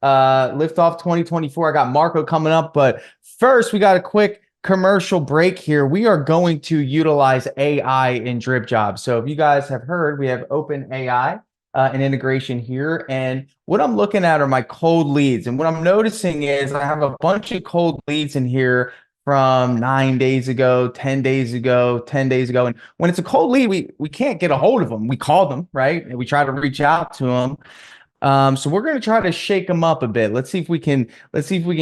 Liftoff 2024. I got Marco coming up, but first we got a quick commercial break here. We are going to utilize AI in Dripjobs. So if you guys have heard, we have open AI an integration here. And what I'm looking at are my cold leads. And what I'm noticing is I have a bunch of cold leads in here from 9 days ago, 10 days ago, 10 days ago. And when it's a cold lead, we can't get a hold of them. We call them, right? And we try to reach out to them. So we're going to try to shake them up a bit. Let's see if we can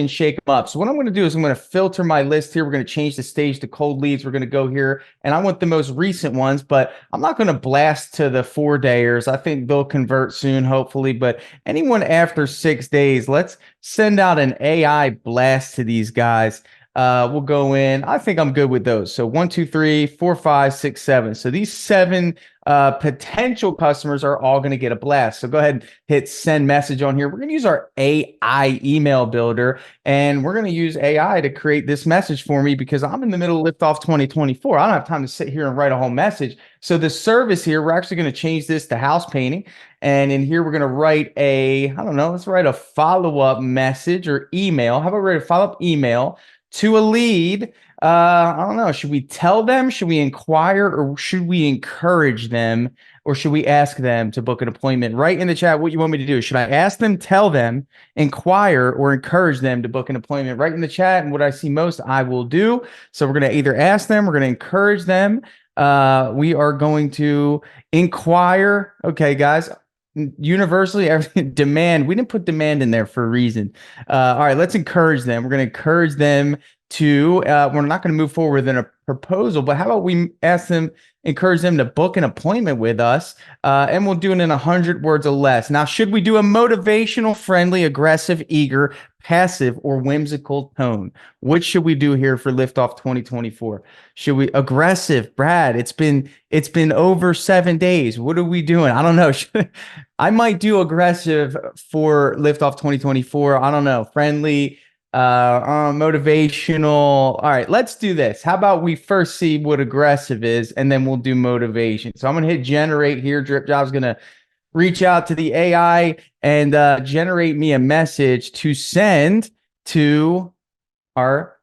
shake them up. So what I'm going to do is I'm going to filter my list here. We're going to change the stage to cold leads. We're going to go here, and I want the most recent ones, but I'm not going to blast to the 4-dayers. I think they'll convert soon, hopefully. But anyone after 6 days, let's send out an AI blast to these guys. We'll go in. I think I'm good with those. So 1, 2, 3, 4, 5, 6, 7. So these 7 potential customers are all going to get a blast. So go ahead and hit send message on here. We're going to use our AI email builder, and we're going to use AI to create this message for me because I'm in the middle of Liftoff 2024. I don't have time to sit here and write a whole message. So the service here, we're actually going to change this to house painting. And in here, we're going to write let's write a follow-up message or email. How about write a follow-up email to a lead? I don't know. Should we tell them? Should we inquire? Or should we encourage them? Or should we ask them to book an appointment? Write in the chat what you want me to do. Should I ask them, tell them, inquire, or encourage them to book an appointment? Write in the chat, and what I see most, I will do. So we're going to either ask them, we're going to encourage them. We are going to inquire. Okay, guys. Universally, demand. We didn't put demand in there for a reason. All right, let's encourage them. We're going to encourage them to, we're not going to move forward with a proposal, but how about we ask them, encourage them to book an appointment with us, and we'll do it in 100 words or less. Now, should we do a motivational, friendly, aggressive, eager, passive, or whimsical tone? Which should we do here for Liftoff 2024? Should we aggressive? Brad, it's been over 7 days. What are we doing? I don't know. I might do aggressive for Liftoff 2024. I don't know. Friendly, motivational. All right, let's do this. How about we first see what aggressive is, and then we'll do motivation. So I'm going to hit generate here. Dripjobs going to reach out to the AI and generate me a message to send to our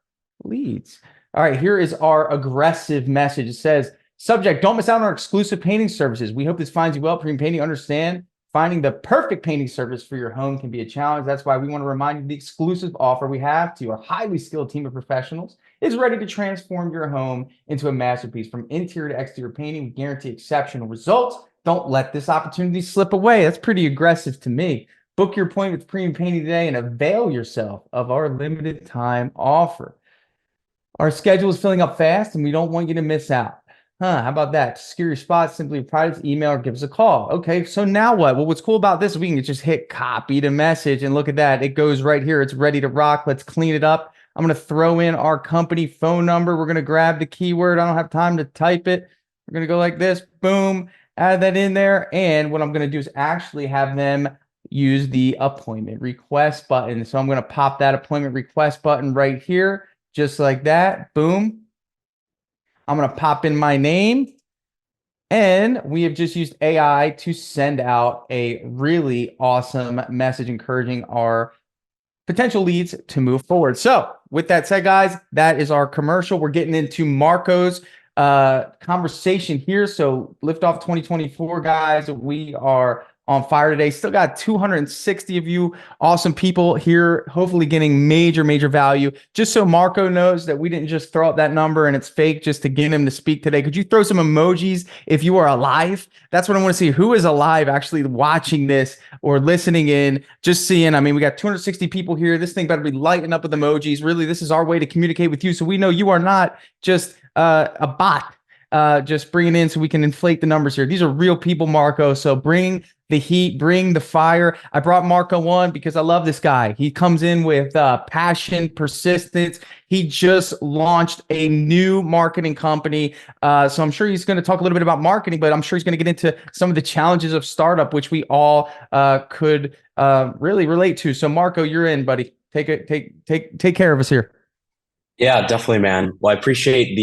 leads. All right, here is our aggressive message. It says, subject, don't miss out on our exclusive painting services. We hope this finds you well. Premium Painting, understand finding the perfect painting service for your home can be a challenge. That's why we want to remind you the exclusive offer we have to a highly skilled team of professionals is ready to transform your home into a masterpiece. From interior to exterior painting, we guarantee exceptional results. Don't let this opportunity slip away. That's pretty aggressive to me. Book your appointment with Premium Painting today and avail yourself of our limited time offer. Our schedule is filling up fast, and we don't want you to miss out. How about that? To secure your spot, simply reply to email or give us a call. Okay, so now what? Well, what's cool about this is we can just hit copy to message, and look at that. It goes right here. It's ready to rock. Let's clean it up. I'm going to throw in our company phone number. We're going to grab the keyword. I don't have time to type it. We're going to go like this. Boom. Add that in there. And what I'm going to do is actually have them use the appointment request button. So I'm going to pop that appointment request button right here, just like that. Boom. I'm going to pop in my name, and we have just used AI to send out a really awesome message encouraging our potential leads to move forward. So with that said, guys, that is our commercial. We're getting into Marco's conversation here. So Liftoff 2024, guys, we are on fire today. Still got 260 of you awesome people here, hopefully getting major value. Just so Marco knows that we didn't just throw out that number and it's fake just to get him to speak today. Could you throw some emojis if you are alive? That's what I want to see. Who is alive actually watching this or listening in, just seeing. I mean, we got 260 people here. This thing better be lighting up with emojis. Really, this is our way to communicate with you. So we know you are not just a bot. Just bring it in so we can inflate the numbers here. These are real people, Marco. So bring the heat, bring the fire. I brought Marco on because I love this guy. He comes in with passion, persistence. He just launched a new marketing company. So I'm sure he's going to talk a little bit about marketing, but I'm sure he's going to get into some of the challenges of startup, which we all could really relate to. So Marco, you're in, buddy. Take care of us here. Yeah, definitely, man. Well, I appreciate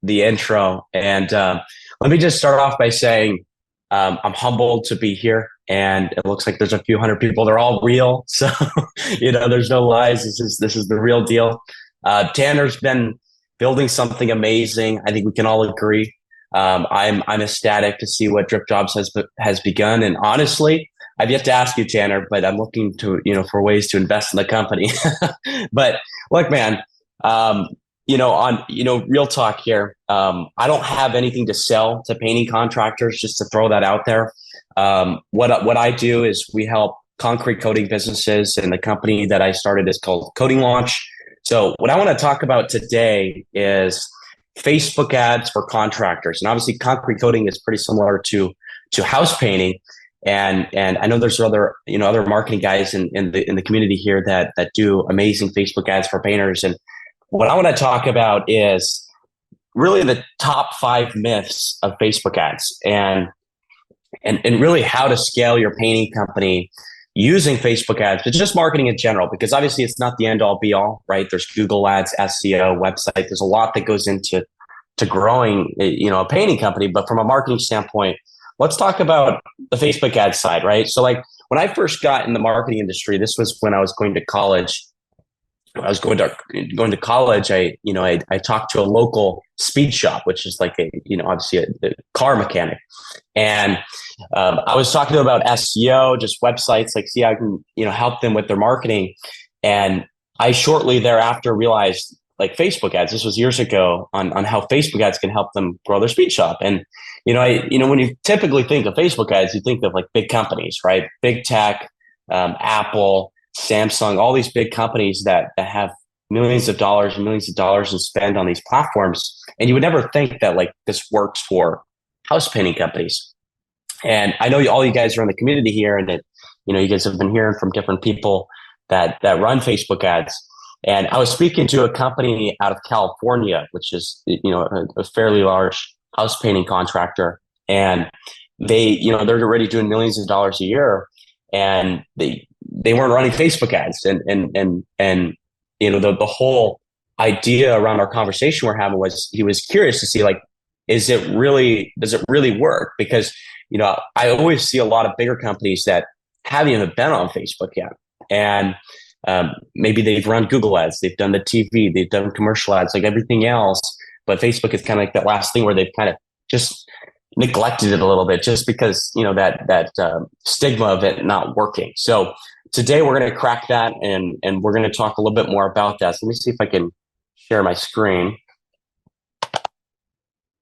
the intro, and let me just start off by saying I'm humbled to be here. and it looks like there's a few hundred people. They're all real, so there's no lies. This is the real deal. Tanner's been building something amazing. I think we can all agree. I'm ecstatic to see what Dripjobs has begun, and honestly, I've yet to ask you, Tanner, but I'm looking to for ways to invest in the company. But look, man, real talk here. I don't have anything to sell to painting contractors, just to throw that out there. What I do is we help concrete coating businesses, and the company that I started is called Coating Launch. So what I want to talk about today is Facebook ads for contractors. And obviously concrete coating is pretty similar to house painting. And I know there's other marketing guys in the community here that do amazing Facebook ads for painters. And what I want to talk about is really the top 5 myths of Facebook ads and really how to scale your painting company using Facebook ads, but just marketing in general, because obviously it's not the end all be all, right? There's Google ads, SEO, website. There's a lot that goes into growing, a painting company. But from a marketing standpoint, let's talk about the Facebook ad side, right? So like when I first got in the marketing industry, this was when I was going to college. I was going to college. I talked to a local speed shop, which is like obviously a car mechanic, and I was talking to them about SEO, just websites, like see how I can help them with their marketing. And I shortly thereafter realized like Facebook ads. This was years ago on how Facebook ads can help them grow their speed shop. And when you typically think of Facebook ads, you think of like big companies, right? Big tech, Apple, Samsung, all these big companies that have millions of dollars in spend on these platforms. And you would never think that like this works for house painting companies. And I know all you guys are in the community here, and that you guys have been hearing from different people that run Facebook ads. And I was speaking to a company out of California, which is a fairly large house painting contractor, and they're already doing millions of dollars a year, and they weren't running Facebook ads, and the whole idea around our conversation we're having was he was curious to see like, does it really work? Because I always see a lot of bigger companies that haven't even been on Facebook yet, and maybe they've run Google ads, they've done the TV, they've done commercial ads, like everything else, but Facebook is kind of like that last thing where they've kind of just neglected it a little bit, just because that stigma of it not working. So today we're going to crack that, and we're going to talk a little bit more about that. So let me see if I can share my screen.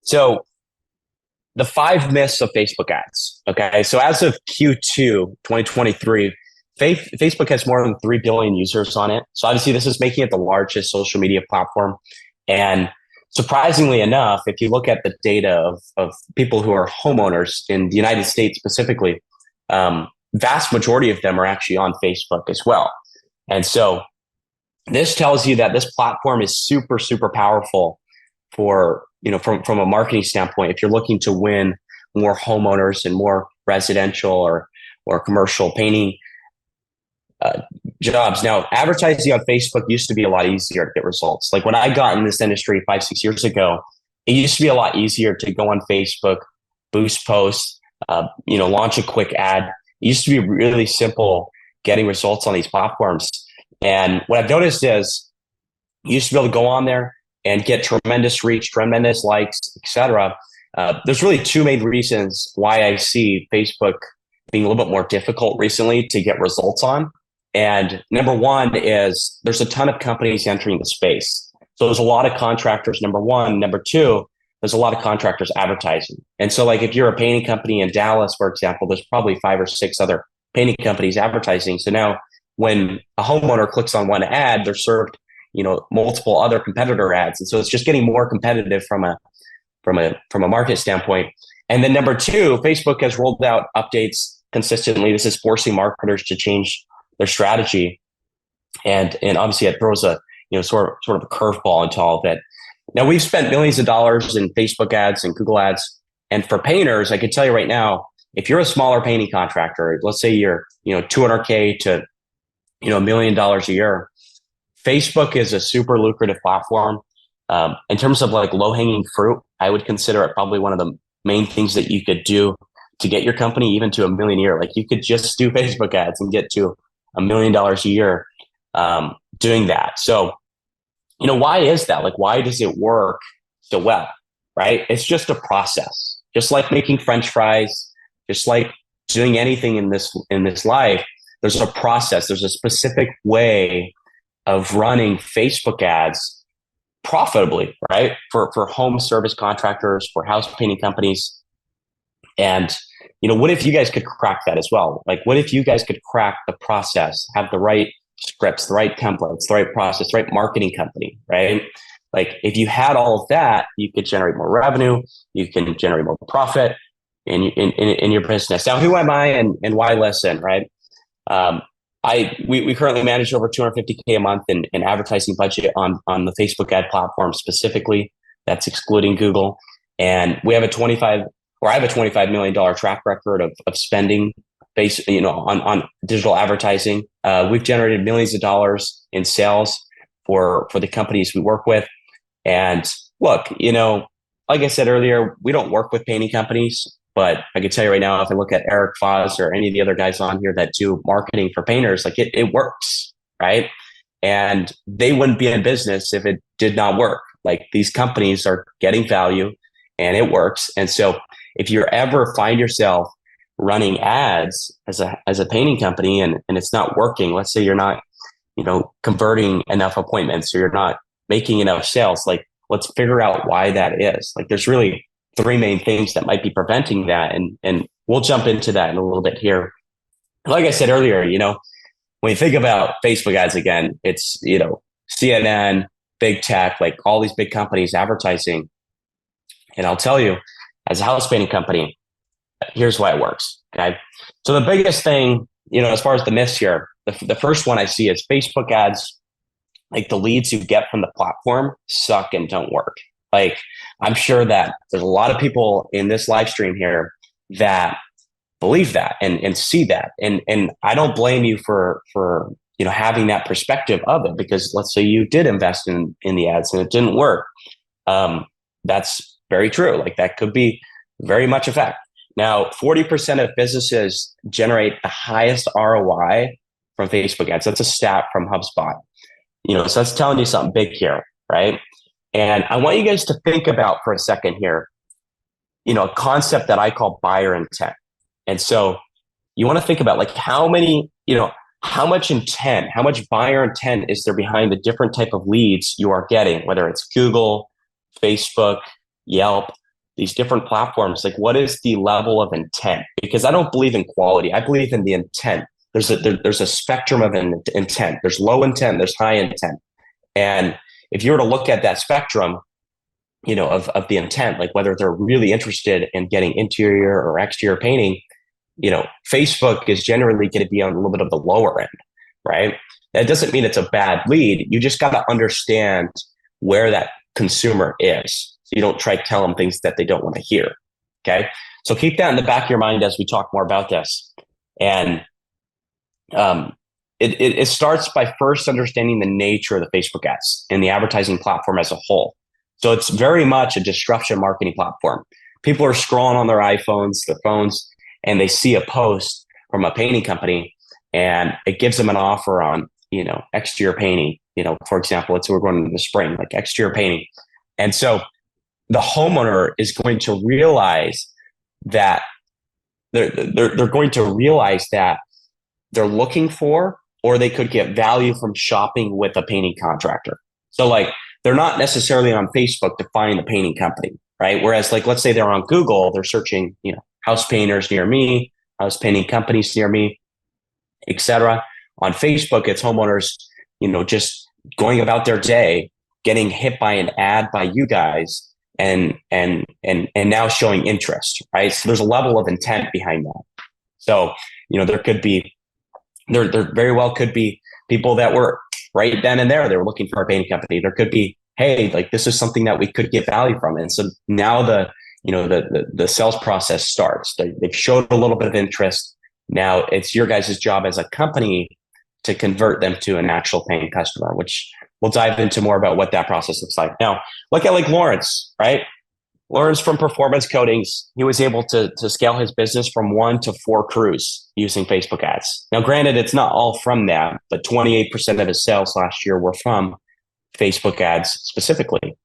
So the 5 myths of Facebook ads. Okay. So as of Q2 2023, Facebook has more than 3 billion users on it. So obviously this is making it the largest social media platform. And surprisingly enough, if you look at the data of people who are homeowners in the United States specifically, vast majority of them are actually on Facebook as well. And so this tells you that this platform is super, super powerful for, from a marketing standpoint. If you're looking to win more homeowners and more residential or commercial painting jobs. Now, advertising on Facebook used to be a lot easier to get results. Like when I got in this industry 5-6 years ago, it used to be a lot easier to go on Facebook, boost posts, launch a quick ad. It used to be really simple getting results on these platforms. And what I've noticed is you used to be able to go on there and get tremendous reach, tremendous likes, etc. There's really 2 main reasons why I see Facebook being a little bit more difficult recently to get results on. And number one is there's a ton of companies entering the space. So there's a lot of contractors, number one. Number two, there's a lot of contractors advertising. And so like if you're a painting company in Dallas, for example, there's probably 5 or 6 other painting companies advertising. So now when a homeowner clicks on one ad, they're served, multiple other competitor ads. And so it's just getting more competitive from a market standpoint. And then number two, Facebook has rolled out updates consistently. This is forcing marketers to change their strategy. And obviously it throws a, sort of a curveball into all of it. Now we've spent millions of dollars in Facebook ads and Google ads. And for painters, I can tell you right now, if you're a smaller painting contractor, let's say you're, $200K to, $1 million a year, Facebook is a super lucrative platform. In terms of like low hanging fruit, I would consider it probably one of the main things that you could do to get your company even to $1 million a year. Like you could just do Facebook ads and get to $1 million a year doing that. So, why is that? Like, why does it work so well? Right? It's just a process, just like making French fries, just like doing anything in this life. There's a process. There's a specific way of running Facebook ads profitably, right? For home service contractors, for house painting companies. And, what if you guys could crack that as well? Like, what if you guys could crack the process, have the right scripts, the right templates, the right process, the right marketing company, right? Like if you had all of that, you could generate more revenue, you can generate more profit in your business. Now, who am I and why listen, right? We currently manage over 250K a month in advertising budget on the Facebook ad platform specifically. That's excluding Google. And we have I have a $25 million track record of spending on digital advertising. We've generated millions of dollars in sales for the companies we work with. And look, like I said earlier, we don't work with painting companies, but I can tell you right now, if I look at Eric Foz or any of the other guys on here that do marketing for painters, like it works, right? And they wouldn't be in business if it did not work. Like these companies are getting value and it works. And so if you ever find yourself running ads as a painting company and it's not working, let's say you're not, converting enough appointments or you're not making enough sales, like let's figure out why that is. Like there's really three main things that might be preventing that. And we'll jump into that in a little bit here. Like I said earlier, when you think about Facebook ads again, it's, CNN, big tech, like all these big companies advertising. And I'll tell you, as a house painting company, here's why it works. Okay. So the biggest thing, as far as the myths here, the first one I see is Facebook ads, like the leads you get from the platform suck and don't work. Like I'm sure that there's a lot of people in this live stream here that believe that and see that. And I don't blame you for having that perspective of it, because let's say you did invest in the ads and it didn't work. That's very true. Like that could be very much a fact. Now, 40% of businesses generate the highest ROI from Facebook ads. That's a stat from HubSpot. So that's telling you something big here, right? And I want you guys to think about for a second here, a concept that I call buyer intent. And so you want to think about like how much intent, how much buyer intent is there behind the different type of leads you are getting, whether it's Google, Facebook, Yelp, these different platforms. Like what is the level of intent? Because I don't believe in quality. I believe in the intent. There's a spectrum of intent. There's low intent, there's high intent. And if you were to look at that spectrum, of the intent, like whether they're really interested in getting interior or exterior painting, Facebook is generally going to be on a little bit of the lower end, right? That doesn't mean it's a bad lead. You just got to understand where that consumer is. So you don't try to tell them things that they don't want to hear. Okay. So keep that in the back of your mind as we talk more about this. And it starts by first understanding the nature of the Facebook ads and the advertising platform as a whole. So it's very much a disruption marketing platform. People are scrolling on their iPhones, their phones, and they see a post from a painting company and it gives them an offer on, exterior painting, for example, let's say we're going into the spring, like exterior painting. And so the homeowner is going to realize that they're going to realize that they're looking for, or they could get value from shopping with a painting contractor. So like, they're not necessarily on Facebook to find the painting company, right? Whereas like, let's say they're on Google, they're searching, house painters near me, house painting companies near me, etc. On Facebook, it's homeowners, just going about their day, getting hit by an ad by you guys and now showing interest, right? So there's a level of intent behind that. So, there could be, there very well could be people that were right then and there, they were looking for a painting company. There could be, hey, like this is something that we could get value from. And so now the sales process starts. They've showed a little bit of interest. Now it's your guys' job as a company to convert them to an actual paying customer, which we'll dive into more about what that process looks like. Now, look at like Lawrence, right? learns from performance coatings. He was able to scale his business from 1 to 4 crews using Facebook ads. Now, granted, it's not all from that, but 28% of his sales last year were from Facebook ads specifically.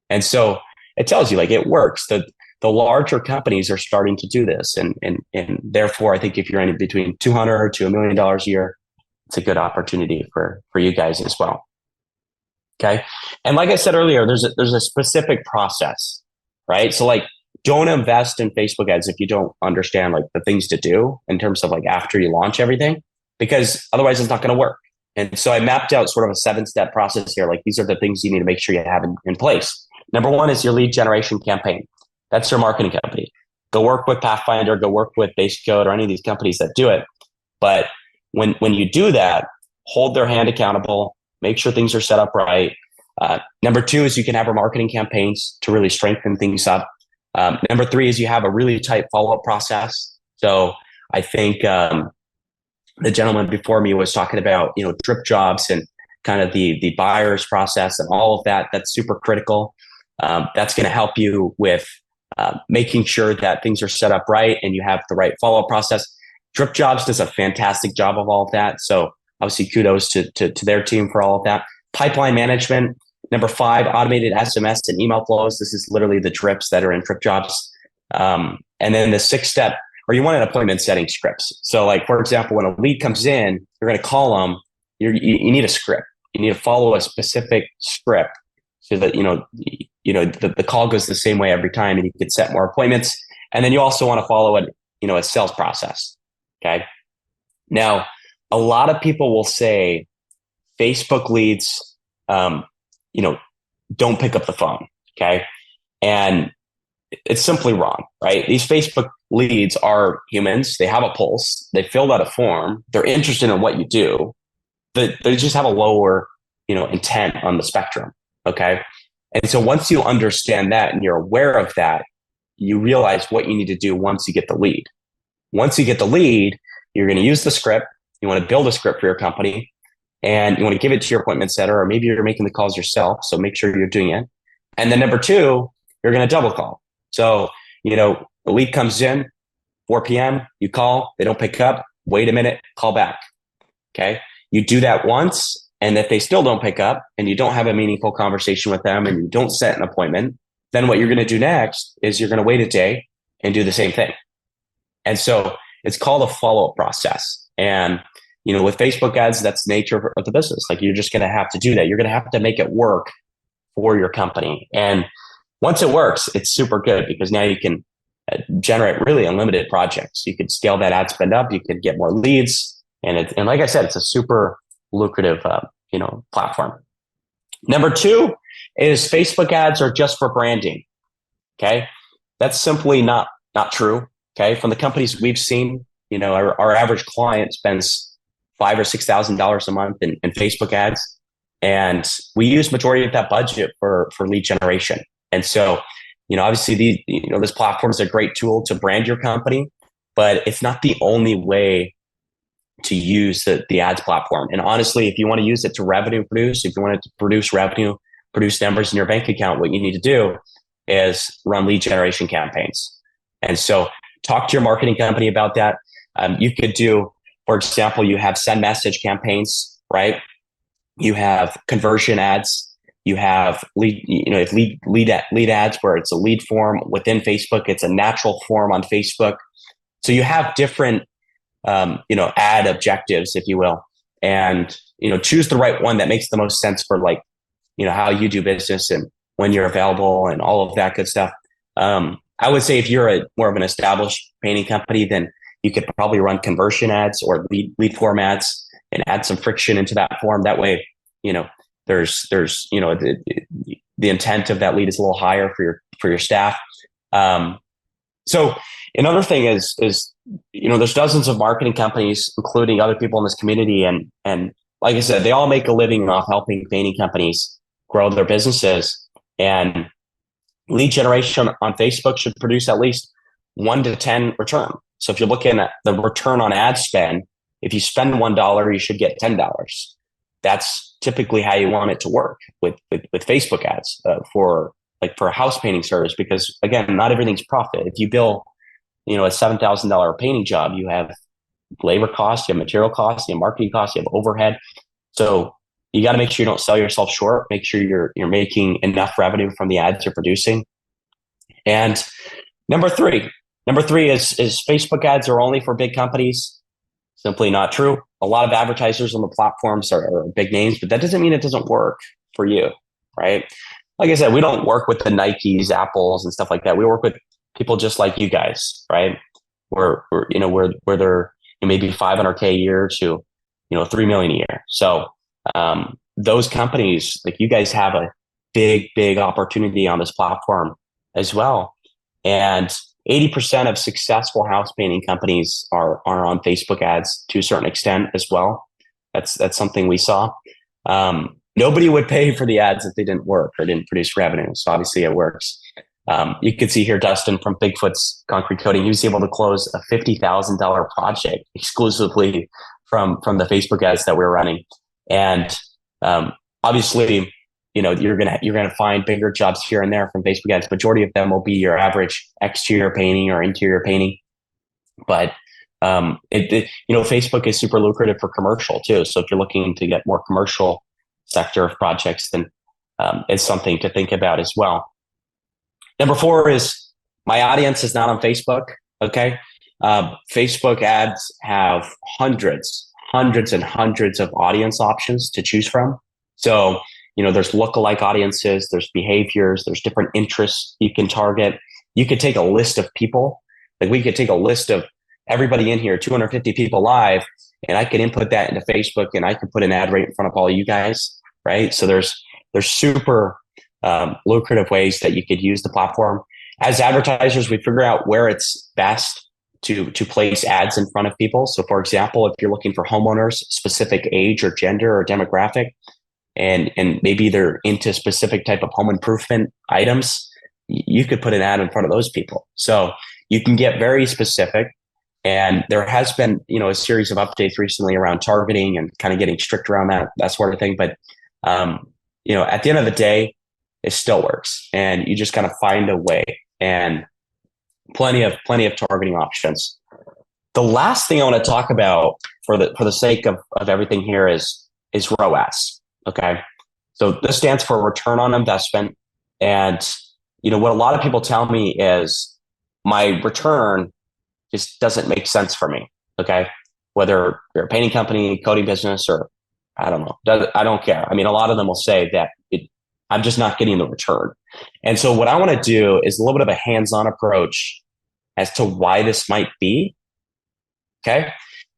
And so it tells you like it works. The larger companies are starting to do this. And therefore, I think if you're in between $200 to $1 million a year, it's a good opportunity for you guys as well. Okay. And like I said earlier, there's a specific process, right? So like, don't invest in Facebook ads if you don't understand like the things to do in terms of like after you launch everything, because otherwise it's not going to work. And so I mapped out sort of a 7-step process here. Like these are the things you need to make sure you have in place. Number 1 is your lead generation campaign. That's your marketing company. Go work with Pathfinder, go work with Base Code or any of these companies that do it. But when you do that, hold their hand accountable, make sure things are set up right. Number 2 is you can have our marketing campaigns to really strengthen things up. Number 3 is you have a really tight follow-up process. So I think the gentleman before me was talking about, Dripjobs and kind of the buyer's process and all of that. That's super critical. That's going to help you with making sure that things are set up right and you have the right follow-up process. Dripjobs does a fantastic job of all of that. So obviously kudos to their team for all of that. Pipeline management. Number 5, automated SMS and email flows. This is literally the drips that are in Dripjobs. And then the 6th step, or you want an appointment setting scripts. So like, for example, when a lead comes in, you're going to call them. You need a script. You need to follow a specific script so that, the call goes the same way every time and you can set more appointments. And then you also want to follow a sales process. Okay. Now, a lot of people will say Facebook leads, don't pick up the phone. Okay. And it's simply wrong, right? These Facebook leads are humans. They have a pulse. They filled out a form. They're interested in what you do. They just have a lower, intent on the spectrum. Okay. And so once you understand that and you're aware of that, you realize what you need to do once you get the lead. Once you get the lead, you're going to use the script. You want to build a script for your company and you want to give it to your appointment setter, or maybe you're making the calls yourself. So make sure you're doing it. And then number 2, you're going to double call. So, the lead comes in 4 p.m., you call, they don't pick up, wait a minute, call back. Okay. You do that once. And if they still don't pick up and you don't have a meaningful conversation with them and you don't set an appointment, then what you're going to do next is you're going to wait a day and do the same thing. And so it's called a follow-up process. And, with Facebook ads, that's the nature of the business. Like you're just going to have to do that. You're going to have to make it work for your company. And once it works, it's super good because now you can generate really unlimited projects. You could scale that ad spend up. You could get more leads. And like I said, it's a super lucrative, platform. Number 2 is Facebook ads are just for branding. Okay. That's simply not true. Okay. From the companies we've seen, our average client spends $5,000 or $6,000 a month in Facebook ads. And we use majority of that budget for lead generation. And so, obviously this platform is a great tool to brand your company, but it's not the only way to use the ads platform. And honestly, if you want to use it to revenue produce, if you want it to produce revenue, produce numbers in your bank account, what you need to do is run lead generation campaigns. And so talk to your marketing company about that. You could do, for example, you have send message campaigns, right? You have conversion ads. You have lead ads where it's a lead form within Facebook. It's a natural form on Facebook. So you have different, ad objectives, if you will, and, choose the right one that makes the most sense for how you do business and when you're available and all of that good stuff. I would say if you're more of an established painting company, then you could probably run conversion ads or lead form ads and add some friction into that form. That way, there's the intent of that lead is a little higher for your staff. So another thing is there's dozens of marketing companies, including other people in this community, and like I said, they all make a living off helping painting companies grow their businesses. And lead generation on Facebook should produce at least 1 to 10 return. So if you're looking at the return on ad spend, if you spend $1, you should get $10. That's typically how you want it to work with Facebook ads for like for a house painting service, because again, not everything's profit. If you bill, a $7,000 painting job, you have labor costs, you have material costs, you have marketing costs, you have overhead. So you got to make sure you don't sell yourself short. Make sure you're making enough revenue from the ads you're producing. And number three is Facebook ads are only for big companies. Simply not true. A lot of advertisers on the platforms are big names, but that doesn't mean it doesn't work for you, right? Like I said, we don't work with the Nikes, Apples, and stuff like that. We work with people just like you guys, right? Where they're maybe 500K a year to 3 million a year. So those companies, like you guys, have a big opportunity on this platform as well. And 80% of successful house painting companies are on Facebook ads to a certain extent as well. That's something we saw. Nobody would pay for the ads if they didn't work or didn't produce revenue. So obviously it works. You can see here Dustin from Bigfoot's Concrete Coating. He was able to close a $50,000 project exclusively from the Facebook ads that we're running. And obviously, you're gonna find bigger jobs here and there from Facebook ads. Majority of them will be your average exterior painting or interior painting, but Facebook is super lucrative for commercial too. So if you're looking to get more commercial sector of projects, then it's something to think about as well. Number 4 is my audience is not on Facebook. Okay, Facebook ads have hundreds and hundreds of audience options to choose from. So there's lookalike audiences, there's behaviors, there's different interests you can target. You could take a list of people, like we could take a list of everybody in here, 250 people live, and I can input that into Facebook and I can put an ad right in front of all you guys, right? So there's super lucrative ways that you could use the platform. As advertisers, we figure out where it's best to place ads in front of people. So for example, if you're looking for homeowners, specific age or gender or demographic, and maybe they're into specific type of home improvement items, you could put an ad in front of those people. So you can get very specific. And there has been, a series of updates recently around targeting and kind of getting strict around that sort of thing. But, at the end of the day, it still works. And you just kind of find a way, and plenty of targeting options. The last thing I want to talk about for the sake of everything here is ROAS. Okay. So this stands for return on investment. And, what a lot of people tell me is my return just doesn't make sense for me. Okay. Whether you're a painting company, coating business, or I don't know, I don't care. I mean, a lot of them will say that I'm just not getting the return. And so what I want to do is a little bit of a hands-on approach as to why this might be. Okay.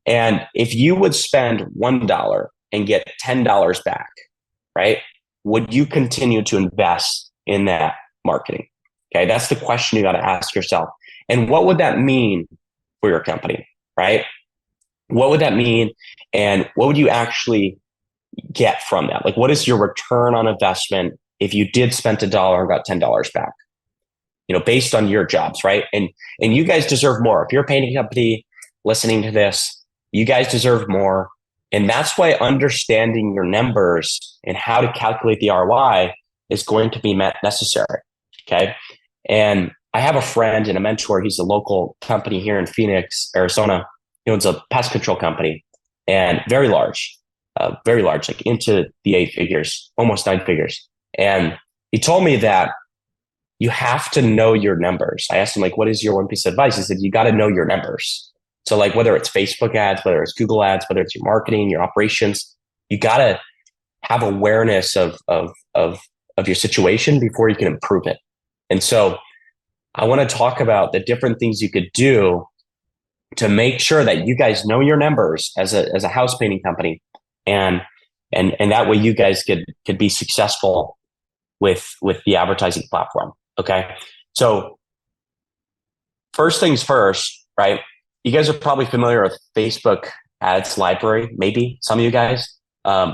And if you would spend $1 and get $10 back, right? Would you continue to invest in that marketing? Okay. That's the question you got to ask yourself. And what would that mean for your company, right? What would that mean? And what would you actually get from that? Like, what is your return on investment if you did spend $1 and got $10 back? Based on your jobs, right? And you guys deserve more. If you're a painting company listening to this, you guys deserve more. And that's why understanding your numbers and how to calculate the ROI is going to be necessary. Okay. And I have a friend and a mentor. He's a local company here in Phoenix, Arizona. He owns a pest control company, and very large, like into the 8 figures, almost 9 figures. And he told me that you have to know your numbers. I asked him, like, what is your one piece of advice? He said, you got to know your numbers. So like whether it's Facebook ads, whether it's Google ads, whether it's your marketing, your operations, you got to have awareness of your situation before you can improve it. And so I want to talk about the different things you could do to make sure that you guys know your numbers as a house painting company, and that way you guys could be successful with the advertising platform. Okay. So first things first, right? You guys are probably familiar with Facebook ads library. Maybe some of you guys,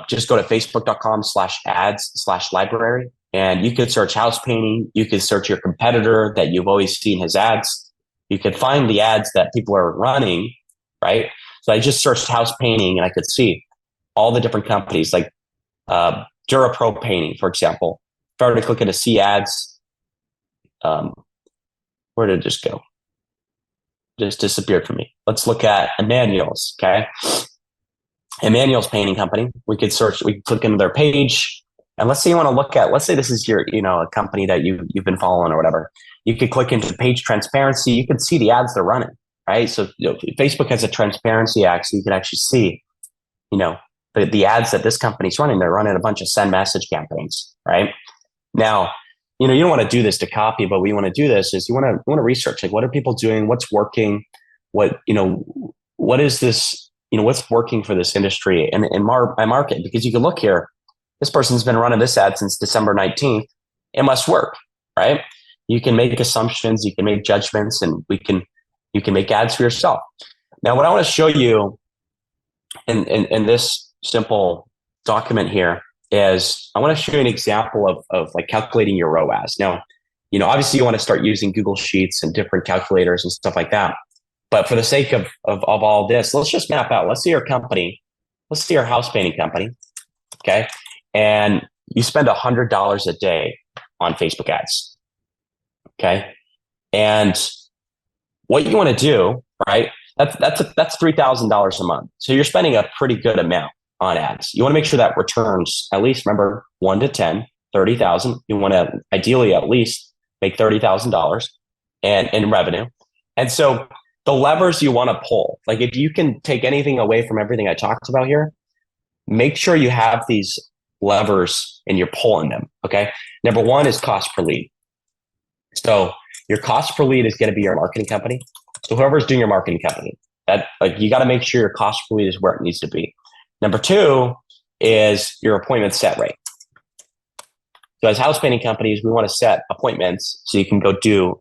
just go to facebook.com/ads/library, and you could search house painting. You could search your competitor that you've always seen his ads. You could find the ads that people are running, right? So I just searched house painting and I could see all the different companies like DuraPro Painting, for example. If I were to click into see ads, Um, where did it just go? Just disappeared from me. Let's look at Emmanuel's. Okay. Emmanuel's painting company. We could search, we could click into their page. And let's say you want to look at, let's say this is your, a company that you've been following or whatever. You could click into page transparency. You can see the ads they're running, right? So Facebook has a transparency act, so you can actually see, the ads that this company's running. They're running a bunch of send message campaigns, right? Now, you don't want to do this to copy, but what you want to do this is you want to research, like, what are people doing? What's working? What is this, what's working for this industry and my market? Because you can look here, this person's been running this ad since December 19th. It must work, right? You can make assumptions, you can make judgments, and you can make ads for yourself. Now, what I want to show you in this simple document here is I want to show you an example of like calculating your ROAS. Now, obviously you want to start using Google Sheets and different calculators and stuff like that. But for the sake of all this, let's just map out. Let's see your company. Let's see your house painting company. Okay. And you spend $100 a day on Facebook ads. Okay. And what you want to do, right? That's $3,000 a month. So you're spending a pretty good amount on ads. You want to make sure that returns at least, remember, 1 to 10, 30,000. You want to ideally at least make $30,000 in revenue. And so the levers you want to pull, like if you can take anything away from everything I talked about here, make sure you have these levers and you're pulling them. Okay. Number one is cost per lead. So your cost per lead is going to be your marketing company. So whoever's doing your marketing company, that like you got to make sure your cost per lead is where it needs to be. Number two is your appointment set rate. So as house painting companies, we want to set appointments so you can go do,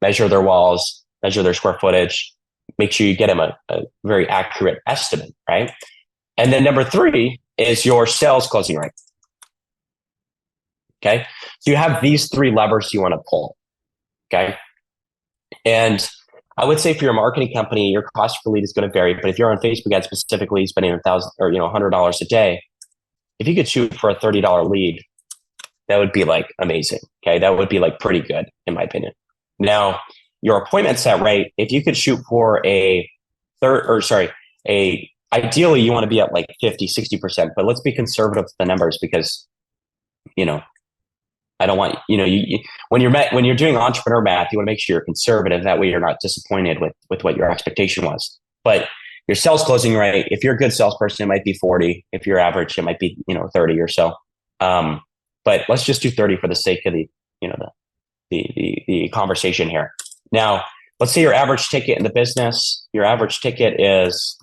measure their walls, measure their square footage, make sure you get them a very accurate estimate, right? And then number three is your sales closing rate. Okay. So you have these three levers you want to pull. Okay. And I would say for your marketing company, your cost per lead is going to vary. But if you're on Facebook ads specifically spending $1,000 or $100 a day, if you could shoot for a $30 lead, that would be like amazing. Okay. That would be like pretty good in my opinion. Now, your appointment set rate, if you could shoot for ideally you want to be at like 50, 60%, but let's be conservative with the numbers because, I don't want, when you're doing entrepreneur math, you want to make sure you're conservative. That way you're not disappointed with what your expectation was. But your sales closing rate, if you're a good salesperson, it might be 40. If you're average, it might be, 30 or so. But let's just do 30 for the sake of the conversation here. Now, let's say your average ticket in the business, your average ticket is,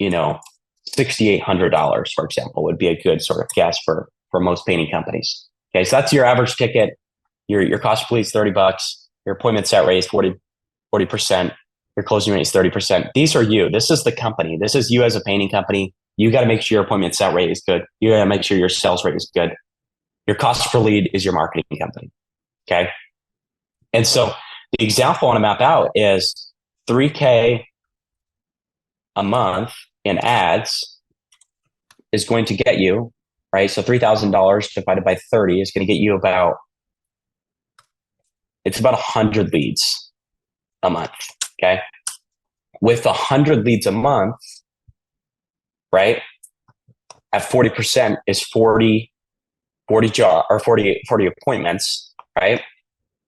$6,800, for example, would be a good sort of guess for most painting companies. Okay, so that's your average ticket. Your cost per lead is $30. Your appointment set rate is 40%. Your closing rate is 30%. These are you. This is the company. This is you as a painting company. You got to make sure your appointment set rate is good. You got to make sure your sales rate is good. Your cost per lead is your marketing company. Okay. And so the example I want to map out is $3,000 a month in ads is going to get you, right? So $3,000 divided by 30 is going to get you about 100 leads a month. Okay. With 100 leads a month, right? At 40% is 40 appointments, right?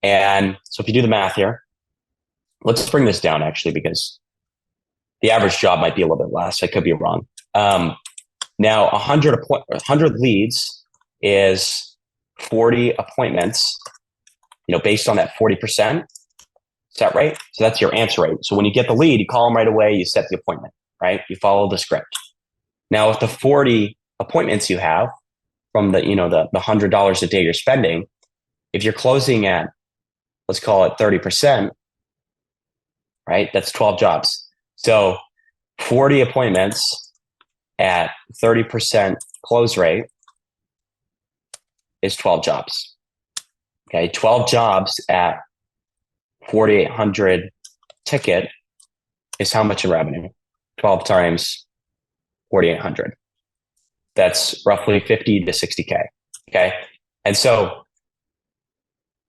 And so if you do the math here, let's bring this down actually, because the average job might be a little bit less. I could be wrong. Now 100 leads is 40 appointments, based on that 40%. Is that right? So that's your answer rate. So when you get the lead, you call them right away, you set the appointment, right? You follow the script. Now with the 40 appointments you have from the $100 a day you're spending, if you're closing at, let's call it 30%, right? That's 12 jobs. So 40 appointments at 30% close rate is 12 jobs. Okay. 12 jobs at 4,800 ticket is how much in revenue? 12 times 4,800. That's roughly 50 to 60K. Okay. And so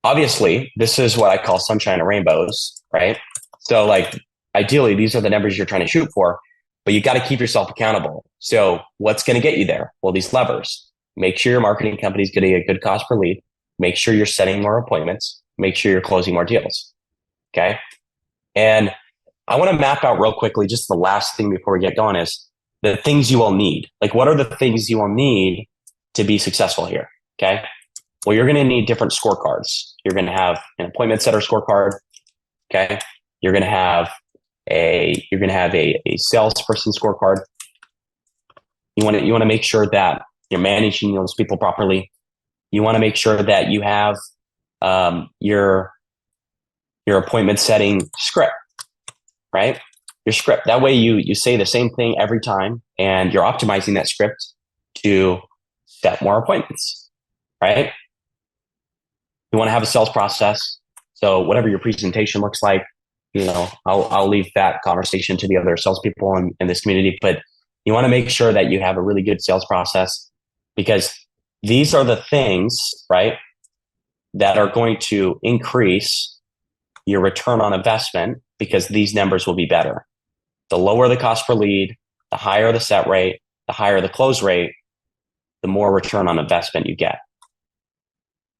obviously, this is what I call sunshine and rainbows, right? So like ideally, these are the numbers you're trying to shoot for, but you got to keep yourself accountable. So what's going to get you there? Well, these levers. Make sure your marketing company is getting a good cost per lead. Make sure you're setting more appointments. Make sure you're closing more deals. Okay. And I want to map out real quickly, just the last thing before we get going is the things you will need. Like, what are the things you will need to be successful here? Okay. Well, you're going to need different scorecards. You're going to have an appointment setter scorecard. Okay. You're going to have a salesperson scorecard. You want to make sure that you're managing those people properly. You want to make sure that you have your appointment setting script, right? Your script. That way you say the same thing every time and you're optimizing that script to set more appointments, right? You want to have a sales process. So whatever your presentation looks like, I'll leave that conversation to the other salespeople in this community, but you want to make sure that you have a really good sales process because these are the things, right, that are going to increase your return on investment because these numbers will be better. The lower the cost per lead, the higher the set rate, the higher the close rate, the more return on investment you get.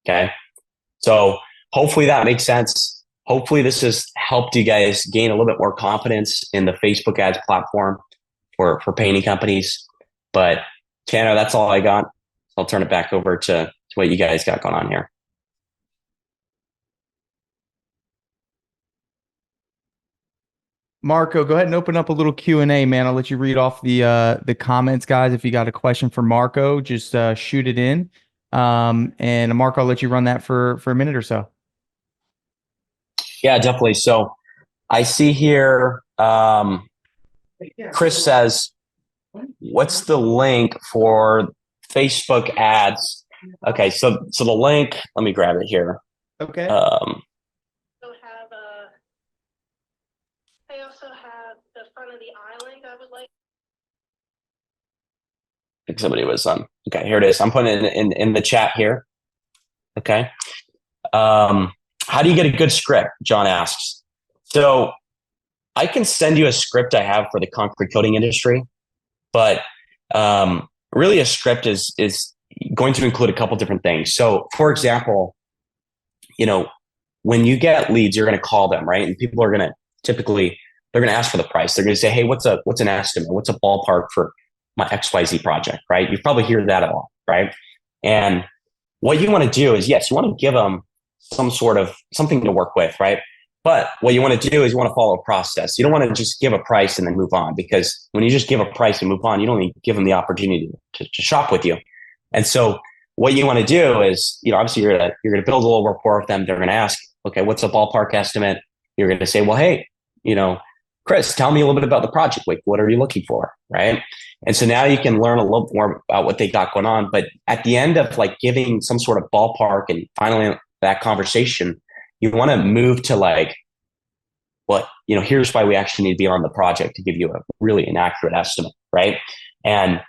Okay. So hopefully that makes sense. Hopefully this has helped you guys gain a little bit more confidence in the Facebook ads platform for painting companies. But Tanner, that's all I got. I'll turn it back over to what you guys got going on here. Marco, go ahead and open up a little Q&A, man. I'll let you read off the comments, guys. If you got a question for Marco, just shoot it in. And Marco, I'll let you run that for a minute or so. Yeah, definitely. So I see here, Chris says, what's the link for Facebook ads? Okay, so the link, let me grab it here. Okay. I also have the front of the island. I would like. I think somebody was okay, here it is. I'm putting it in the chat here. Okay. How do you get a good script? John asks. So I can send you a script I have for the concrete coating industry, but really a script is going to include a couple different things. So for example, when you get leads, you're going to call them, right? And people are going to typically, they're going to ask for the price. They're going to say, hey, what's an estimate? What's a ballpark for my XYZ project, right? You probably hear that a lot, right? And what you want to do is, yes, you want to give them some sort of something to work with, right? But what you want to do is you want to follow a process. You don't want to just give a price and then move on, because when you just give a price and move on, you don't even give them the opportunity to shop with you. And so what you want to do is, obviously you're going to build a little rapport with them. They're going to ask, okay, what's a ballpark estimate? You're going to say, well, hey, Chris, tell me a little bit about the project. Like, what are you looking for? Right. And so now you can learn a little more about what they got going on. But at the end of like giving some sort of ballpark and finally that conversation, you want to move to like, here's why we actually need to be on the project to give you a really inaccurate estimate. Right. And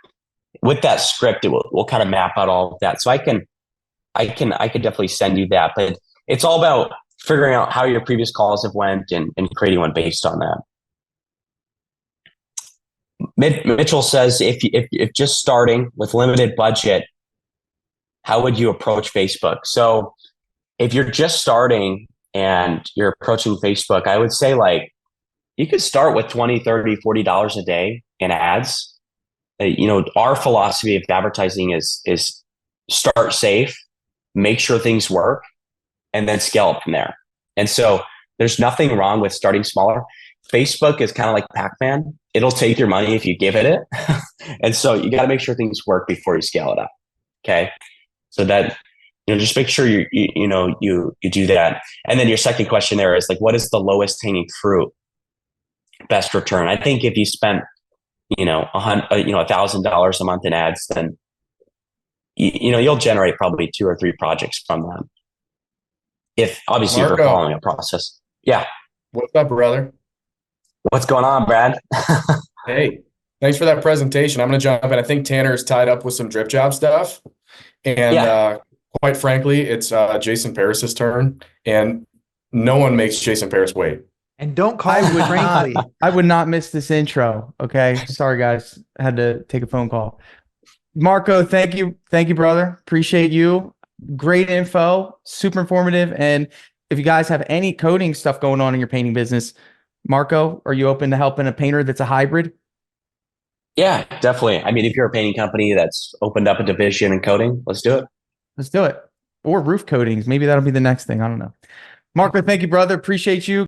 with that script, we'll kind of map out all of that. So I can definitely send you that, but it's all about figuring out how your previous calls have went and creating one based on that. Mitchell says, if just starting with limited budget, how would you approach Facebook? So if you're just starting and you're approaching Facebook, I would say like you could start with $20, $30, $40 a day in ads. Our philosophy of advertising is start safe, make sure things work, and then scale up from there. And so there's nothing wrong with starting smaller. Facebook is kind of like Pac-Man. It'll take your money if you give it. And so you got to make sure things work before you scale it up. Okay. So that, just make sure you do that. And then your second question there is like, what is the lowest hanging fruit? Best return. I think if you spent, $1,000 a month in ads, then, you'll generate probably 2 or 3 projects from them. If obviously Marco, you're following a process. Yeah. what's up, brother? What's going on, Brad? Hey, thanks for that presentation. I'm going to jump in. I think Tanner's tied up with some Dripjob stuff. And Quite frankly, it's Jason Paris's turn, and no one makes Jason Paris wait. And don't call I him would frankly. I would not miss this intro. Okay. Sorry, guys. I had to take a phone call. Marco, thank you. Thank you, brother. Appreciate you. Great info, super informative. And if you guys have any coding stuff going on in your painting business, Marco, are you open to helping a painter that's a hybrid? Yeah, definitely. I mean, if you're a painting company that's opened up a division in coding, let's do it. Let's do it. Or roof coatings. Maybe that'll be the next thing. I don't know. Marco, thank you, brother. Appreciate you.